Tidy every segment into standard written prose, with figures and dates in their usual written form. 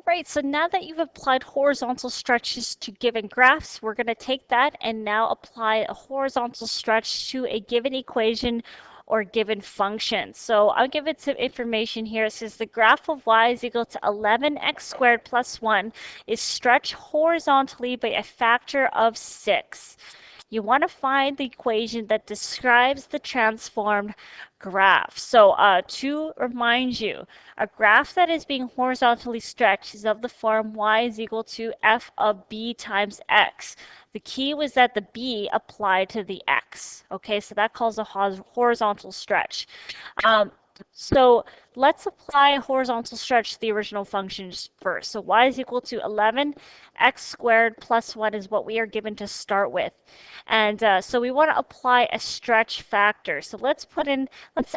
Right, so now that you've applied horizontal stretches to given graphs, we're going to take that and now apply a horizontal stretch to a given equation or given function. So I'll give it some information here. It says the graph of y is equal to 11x squared plus 1 is stretched horizontally by a factor of 6. You want to find the equation that describes the transformed graph. So to remind you, a graph that is being horizontally stretched is of the form y is equal to f of b times x. The key was that the b applied to the x. Okay, so that calls a horizontal stretch. So let's apply a horizontal stretch to the original functions first. So y is equal to 11 x squared plus 1 is what we are given to start with. And so we want to apply a stretch factor. So let's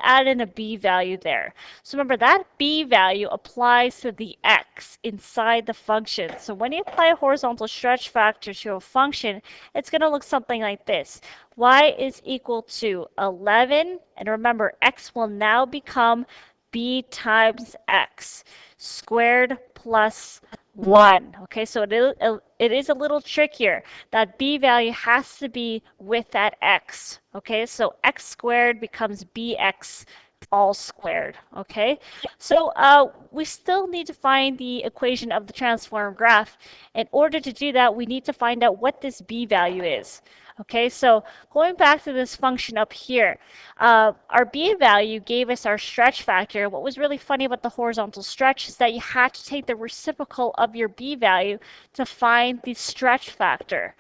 add in a b value there. So remember that b value applies to the x inside the function. So when you apply a horizontal stretch factor to a function, it's going to look something like this. Y is equal to 11, and remember, x will now become b times x squared plus 1. Okay, so it is a little trickier. That b value has to be with that x. Okay, so x squared becomes bx all squared. Okay, so we still need to find the equation of the transform graph. In order to do that, we need to find out what this b value is. Okay, so going back to this function up here, our b value gave us our stretch factor. What was really funny about the horizontal stretch is that you had to take the reciprocal of your b value to find the stretch factor.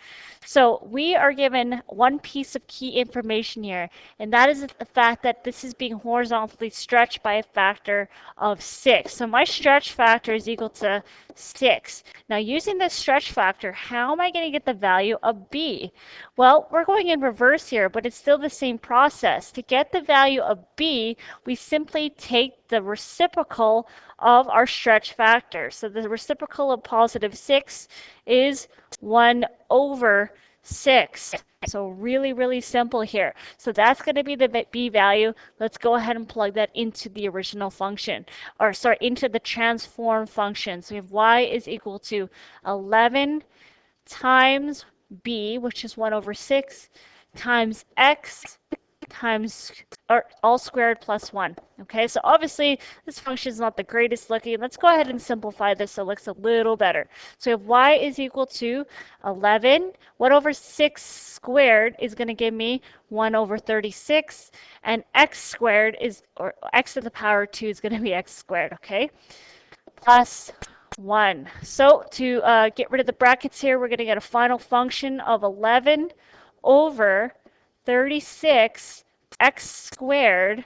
So we are given one piece of key information here, and that is the fact that this is being horizontally stretched by a factor of 6. So my stretch factor is equal to 6. Now using this stretch factor, how am I going to get the value of b? Well, we're going in reverse here, but it's still the same process. To get the value of b, we simply take the reciprocal of our stretch factor. So the reciprocal of positive 6 is 1 over 6. So really simple here. So that's going to be the b value. Let's go ahead and plug that into the original function, or sorry, into the transform function. So we have y is equal to 11 times b, which is 1 over 6, times x times or all squared plus 1. Okay, so obviously this function is not the greatest looking. Let's go ahead and simplify this so it looks a little better. So we have y is equal to 11. 1 over 6 squared is going to give me 1 over 36. And x squared is, or x to the power 2 is going to be x squared, okay? Plus 1. So to get rid of the brackets here, we're going to get a final function of 11 over 36 x squared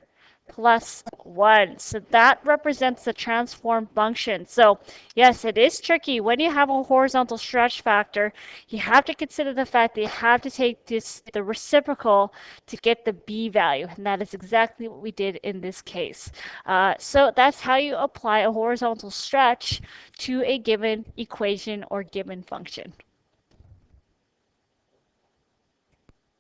plus 1. So that represents the transform function. So yes, it is tricky. When you have a horizontal stretch factor, you have to consider the fact that you have to take the reciprocal to get the b value. And that is exactly what we did in this case. So that's how you apply a horizontal stretch to a given equation or given function.